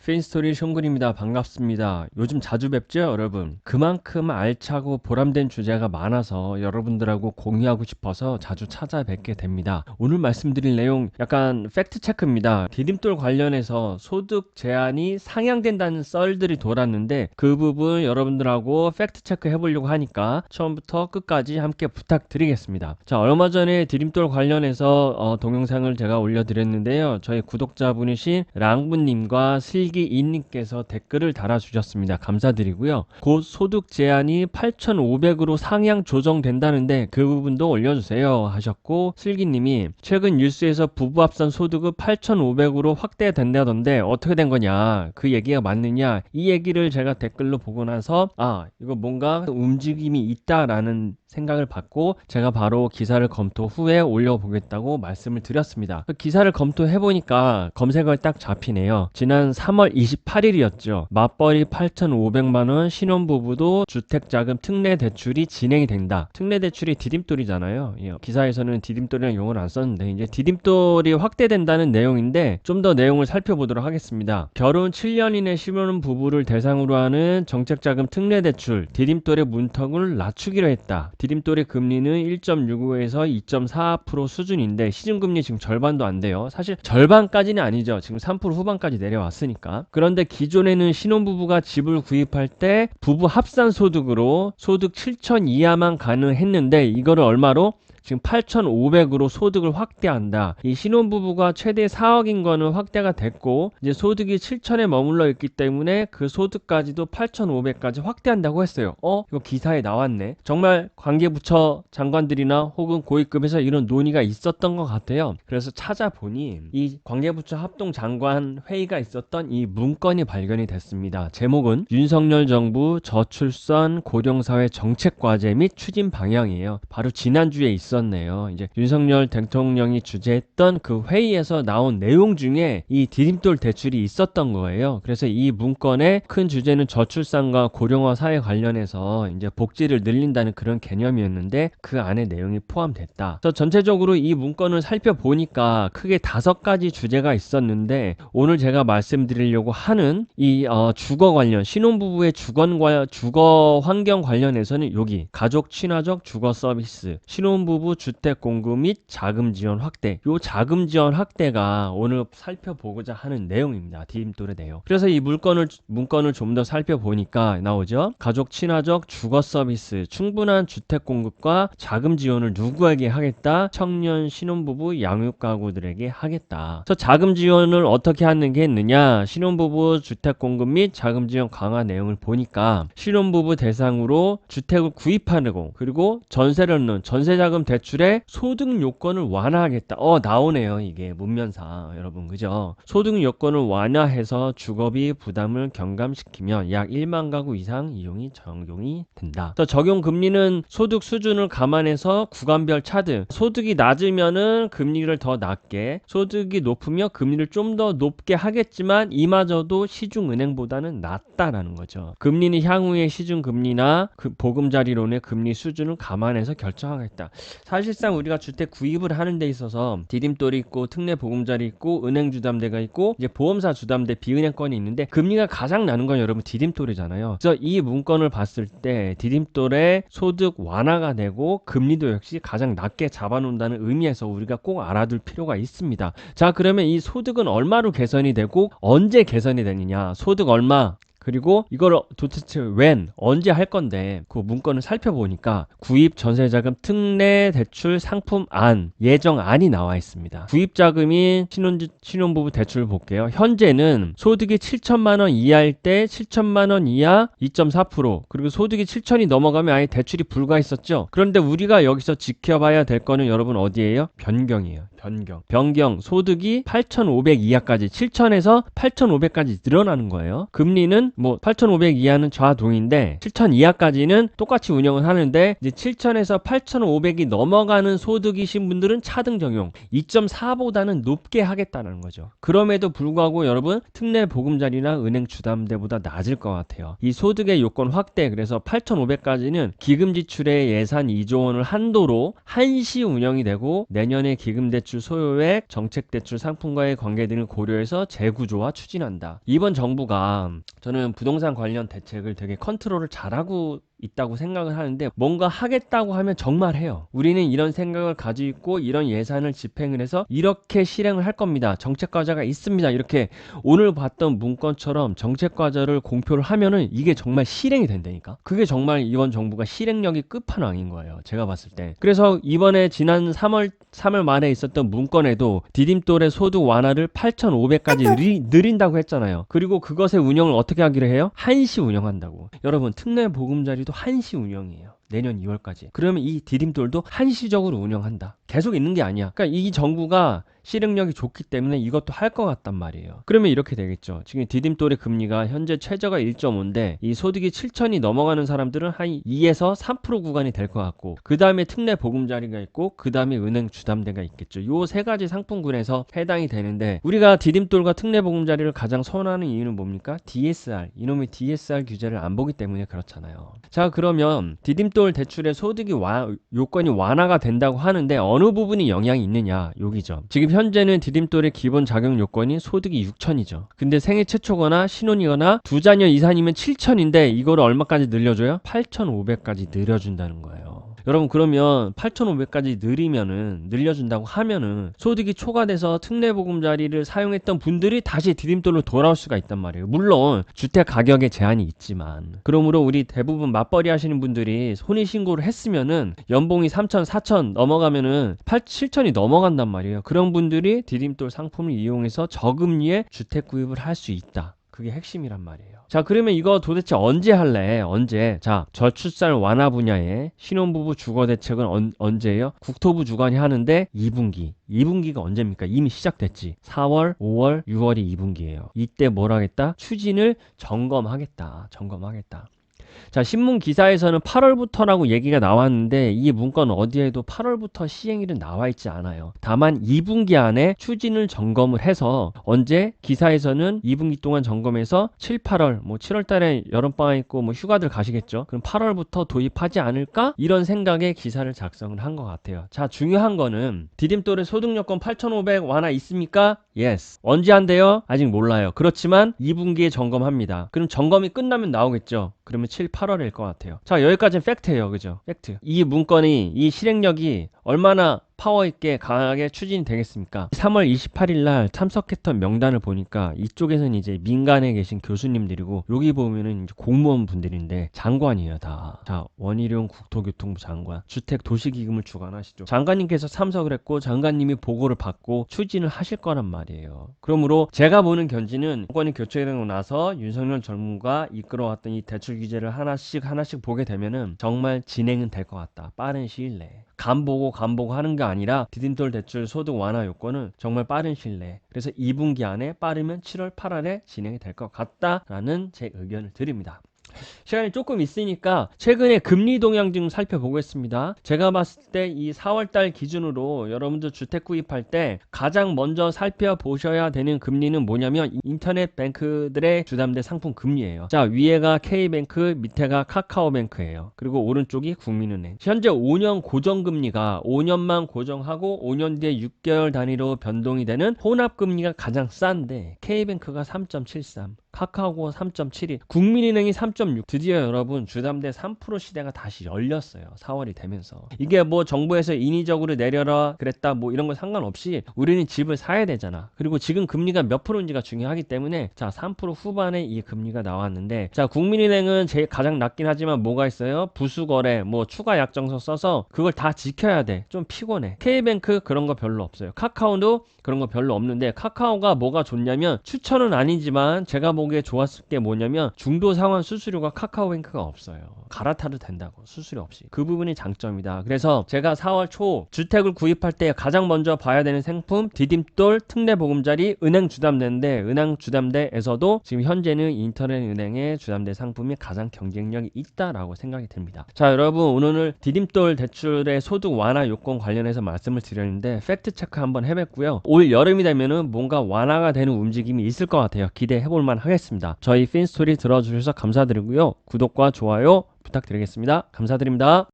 페인스토리 숑군입니다. 반갑습니다. 요즘 자주 뵙죠, 여러분? 그만큼 알차고 보람된 주제가 많아서 여러분들하고 공유하고 싶어서 자주 찾아뵙게 됩니다. 오늘 말씀드릴 내용 약간 팩트 체크입니다. 디딤돌 관련해서 소득 제한이 상향된다는 썰들이 돌았는데 그 부분 여러분들하고 팩트 체크 해보려고 하니까 처음부터 끝까지 함께 부탁드리겠습니다. 자, 얼마 전에 디딤돌 관련해서 동영상을 제가 올려드렸는데요. 저희 구독자분이신 랑부님과 슬기이님께서 댓글을 달아주셨습니다. 감사드리고요. 곧 소득 제한이 8,500으로 상향 조정된다는데 그 부분도 올려주세요 하셨고, 슬기님이 최근 뉴스에서 부부 합산 소득은 8,500으로 확대된다던데 어떻게 된 거냐, 그 얘기가 맞느냐, 이 얘기를 제가 댓글로 보고 나서 이거 뭔가 움직임이 있다라는 생각을 받고 제가 바로 기사를 검토 후에 올려보겠다고 말씀을 드렸습니다. 그 기사를 검토해보니까 검색어에 딱 잡히네요. 지난 3월 28일이었죠. 맞벌이 8,500만원 신혼부부도 주택자금 특례 대출이 진행이 된다. 특례 대출이 디딤돌이잖아요. 기사에서는 디딤돌이라는 용어를 안 썼는데 이제 디딤돌이 확대된다는 내용인데 좀 더 내용을 살펴보도록 하겠습니다. 결혼 7년 이내 신혼부부를 대상으로 하는 정책자금 특례 대출 디딤돌의 문턱을 낮추기로 했다. 디딤돌의 금리는 1.65에서 2.4% 수준인데 시중금리 지금 절반도 안 돼요. 사실 절반까지는 아니죠. 지금 3% 후반까지 내려왔으니까. 그런데 기존에는 신혼부부가 집을 구입할 때 부부 합산 소득으로 소득 7천 이하만 가능했는데 이거를 얼마로? 지금 8,500으로 소득을 확대한다. 이 신혼부부가 최대 4억인 거는 확대가 됐고 이제 소득이 7천에 머물러 있기 때문에 그 소득까지도 8,500까지 확대한다고 했어요. 이거 기사에 나왔네. 정말 관계부처 장관들이나 혹은 고위급에서 이런 논의가 있었던 것 같아요. 그래서 찾아보니 이 관계부처 합동장관 회의가 있었던 이 문건이 발견이 됐습니다. 제목은 윤석열 정부 저출산 고령사회 정책과제 및 추진 방향이에요. 바로 지난주에 있었네요. 이제 윤석열 대통령이 주재했던 그 회의에서 나온 내용 중에 이 디딤돌 대출이 있었던 거예요. 그래서 이 문건의 큰 주제는 저출산과 고령화 사회 관련해서 이제 복지를 늘린다는 그런 개념이었는데 그 안에 내용이 포함됐다. 그래서 전체적으로 이 문건을 살펴보니까 크게 5가지 주제가 있었는데 오늘 제가 말씀드리려고 하는 이 주거 관련, 신혼부부의 주거 환경 관련해서는 여기 가족 친화적 주거 서비스, 신혼부부 주택 공급 및 자금 지원 확대, 요 자금 지원 확대가 오늘 살펴보고자 하는 내용입니다. 디딤돌의 내용. 그래서 이 문건을 좀 더 살펴보니까 나오죠. 가족 친화적 주거 서비스, 충분한 주택 공급과 자금 지원을 누구에게 하겠다? 청년 신혼부부 양육 가구들에게 하겠다. 그래서 자금 지원을 어떻게 하는 게 있느냐? 신혼부부 주택 공급 및 자금 지원 강화 내용을 보니까 신혼부부 대상으로 주택을 구입하고 그리고 전세를 넣는 전세자금 대출의 소득 요건을 완화하겠다. 나오네요. 이게 문면상 여러분, 그죠? 소득 요건을 완화해서 주거비 부담을 경감시키면 약 1만 가구 이상 이용이 적용이 된다. 그래서 적용 금리는 소득 수준을 감안해서 구간별 차등. 소득이 낮으면은 금리를 더 낮게, 소득이 높으면 금리를 좀 더 높게 하겠지만 이마저도 시중은행보다는 낮다라는 거죠. 금리는 향후의 시중금리나 보금자리론의 금리 수준을 감안해서 결정하겠다. 사실상 우리가 주택 구입을 하는 데 있어서 디딤돌이 있고 특례 보금자리 있고 은행 주담대가 있고 이제 보험사 주담대 비은행권이 있는데 금리가 가장 나는 건 여러분 디딤돌이잖아요. 그래서 이 문건을 봤을 때 디딤돌의 소득 완화가 되고 금리도 역시 가장 낮게 잡아놓는다는 의미에서 우리가 꼭 알아둘 필요가 있습니다. 자, 그러면 이 소득은 얼마로 개선이 되고 언제 개선이 되느냐? 소득 얼마? 그리고 이걸 도대체 언제 할 건데 그 문건을 살펴보니까 구입 전세자금 특례 대출 상품안 예정안이 나와 있습니다. 구입자금이 신혼부부 대출을 볼게요. 현재는 소득이 7천만 원 이하일 때 7천만 원 이하 2.4%, 그리고 소득이 7천이 넘어가면 아예 대출이 불가했었죠. 그런데 우리가 여기서 지켜봐야 될 거는 여러분 어디예요? 변경이에요. 변경. 소득이 8,500 이하까지 7천에서 8,500까지 늘어나는 거예요. 금리는 뭐 8,500 이하는 저하동의인데 7,000 이하까지는 똑같이 운영을 하는데 이제 7,000에서 8,500이 넘어가는 소득이신 분들은 차등 적용 2.4보다는 높게 하겠다는 거죠. 그럼에도 불구하고 여러분 특례 보금자리나 은행 주담대보다 낮을 것 같아요. 이 소득의 요건 확대 그래서 8,500까지는 기금 지출의 예산 2조 원을 한도로 한시 운영이 되고 내년에 기금대출 소요액, 정책대출 상품과의 관계 등을 고려해서 재구조화 추진한다. 이번 정부가 저는 부동산 관련 대책을 되게 컨트롤을 잘하고 있다고 생각을 하는데 뭔가 하겠다고 하면 정말 해요. 우리는 이런 생각을 가지고 있고 이런 예산을 집행을 해서 이렇게 실행을 할 겁니다. 정책과제가 있습니다. 이렇게 오늘 봤던 문건처럼 정책과제를 공표를 하면은 이게 정말 실행이 된다니까. 그게 정말 이번 정부가 실행력이 끝판왕인 거예요. 제가 봤을 때. 그래서 이번에 지난 3월 말에 있었던 문건에도 디딤돌의 소득 완화를 8,500까지 늘린다고 했잖아요. 그리고 그것의 운영을 어떻게 하기로 해요? 한시 운영한다고. 여러분 특례 보금자리도 한시 운영이에요. 내년 2월까지. 그러면 이 디딤돌도 한시적으로 운영한다. 계속 있는 게 아니야. 그러니까 이 정부가 실행력이 좋기 때문에 이것도 할 것 같단 말이에요. 그러면 이렇게 되겠죠. 지금 디딤돌의 금리가 현재 최저가 1.5인데 이 소득이 7천이 넘어가는 사람들은 한 2에서 3% 구간이 될 것 같고 그 다음에 특례 보금자리가 있고 그 다음에 은행 주담대가 있겠죠. 요 세 가지 상품군에서 해당이 되는데 우리가 디딤돌과 특례 보금자리를 가장 선호하는 이유는 뭡니까? DSR. 이놈의 DSR 규제를 안 보기 때문에 그렇잖아요. 자 그러면 디딤돌 대출의 소득이 요건이 완화가 된다고 하는데 어느 부분이 영향이 있느냐 여기죠. 지금 현재는 디딤돌의 기본 자격 요건이 소득이 6천이죠. 근데 생애 최초거나 신혼이거나 두 자녀 이상이면 7천인데 이거를 얼마까지 늘려줘요? 8,500까지 늘려준다는 거예요. 여러분 그러면 8,500까지 늘려준다고 하면은 소득이 초과돼서 특례보금자리를 사용했던 분들이 다시 디딤돌로 돌아올 수가 있단 말이에요. 물론 주택 가격에 제한이 있지만 그러므로 우리 대부분 맞벌이 하시는 분들이 혼인신고를 했으면은 연봉이 3천, 4천 넘어가면은 7천이 넘어간단 말이에요. 그런 분들이 디딤돌 상품을 이용해서 저금리에 주택 구입을 할 수 있다. 그게 핵심이란 말이에요. 자 그러면 이거 도대체 언제 할래? 언제? 자 저출산 완화 분야에 신혼부부 주거 대책은 언제예요? 국토부 주관이 하는데 2분기가 언제입니까? 이미 시작됐지. 4월, 5월, 6월이 2분기예요. 이때 뭘 하겠다? 추진을 점검하겠다. 자 신문 기사에서는 8월부터라고 얘기가 나왔는데 이 문건 어디에도 8월부터 시행일은 나와 있지 않아요. 다만 2분기 안에 추진을 점검을 해서 언제 기사에서는 2분기 동안 점검해서 7, 8월 뭐 7월 달에 여름방학 있고 뭐 휴가들 가시겠죠. 그럼 8월부터 도입하지 않을까? 이런 생각에 기사를 작성을 한 것 같아요. 자 중요한 거는 디딤돌의 소득요건 8,500 완화 있습니까? Yes. 언제 한대요? 아직 몰라요. 그렇지만 2분기에 점검합니다. 그럼 점검이 끝나면 나오겠죠. 그러면 7, 8월일 것 같아요. 자 여기까지는 팩트예요. 그죠? 팩트. 이 문건이 이 실행력이 얼마나 파워있게 강하게 추진이 되겠습니까? 3월 28일 날 참석했던 명단을 보니까 이쪽에서는 이제 민간에 계신 교수님들이고 여기 보면은 이제 공무원 분들인데 장관이에요 다. 자 원희룡 국토교통부 장관 주택도시기금을 주관하시죠. 장관님께서 참석을 했고 장관님이 보고를 받고 추진을 하실 거란 말이에요. 그러므로 제가 보는 견지는 정권이 교체되고 나서 윤석열 정부가 이끌어왔던 이 대출 규제를 하나씩 보게 되면은 정말 진행은 될 것 같다. 빠른 시일 내에. 간 보고 하는 게 아니라 디딤돌 대출 소득 완화 요건은 정말 빠른 시일 내에 그래서 2분기 안에 빠르면 7월 8월에 진행이 될 것 같다라는 제 의견을 드립니다. 시간이 조금 있으니까 최근에 금리 동향 좀 살펴보겠습니다. 제가 봤을 때 이 4월달 기준으로 여러분들 주택 구입할 때 가장 먼저 살펴보셔야 되는 금리는 뭐냐면 인터넷 뱅크들의 주담대 상품 금리예요. 자 위에가 K뱅크 밑에가 카카오뱅크예요. 그리고 오른쪽이 국민은행. 현재 5년 고정금리가 5년만 고정하고 5년 뒤에 6개월 단위로 변동이 되는 혼합금리가 가장 싼데 K뱅크가 3.73 카카오가 3.72 국민은행이 3.6 드디어 여러분 주담대 3% 시대가 다시 열렸어요. 4월이 되면서 이게 뭐 정부에서 인위적으로 내려라 그랬다 뭐 이런 거 상관없이 우리는 집을 사야 되잖아. 그리고 지금 금리가 몇 프로인지가 중요하기 때문에 자 3% 후반에 이 금리가 나왔는데 자 국민은행은 제일 가장 낮긴 하지만 뭐가 있어요? 부수거래 뭐 추가 약정서 써서 그걸 다 지켜야 돼. 좀 피곤해. K뱅크 그런 거 별로 없어요. 카카오도 그런 거 별로 없는데 카카오가 뭐가 좋냐면 추천은 아니지만 제가 알아보기에 좋았을 게 뭐냐면 중도 상환 수수료가 카카오뱅크가 없어요. 갈아타도 된다고, 수수료 없이. 그 부분이 장점이다. 그래서 제가 4월 초 주택을 구입할 때 가장 먼저 봐야 되는 상품 디딤돌 특례보금자리 은행 주담대인데, 은행 주담대에서도 지금 현재는 인터넷 은행의 주담대 상품이 가장 경쟁력이 있다라고 생각이 됩니다. 자, 여러분, 오늘 디딤돌 대출의 소득 완화 요건 관련해서 말씀을 드렸는데 팩트 체크 한번 해봤고요. 올 여름이 되면은 뭔가 완화가 되는 움직임이 있을 것 같아요. 기대해볼 만 하겠습니다. 저희 핀스토리 들어주셔서 감사드리고요. 구독과 좋아요 부탁드리겠습니다. 감사드립니다.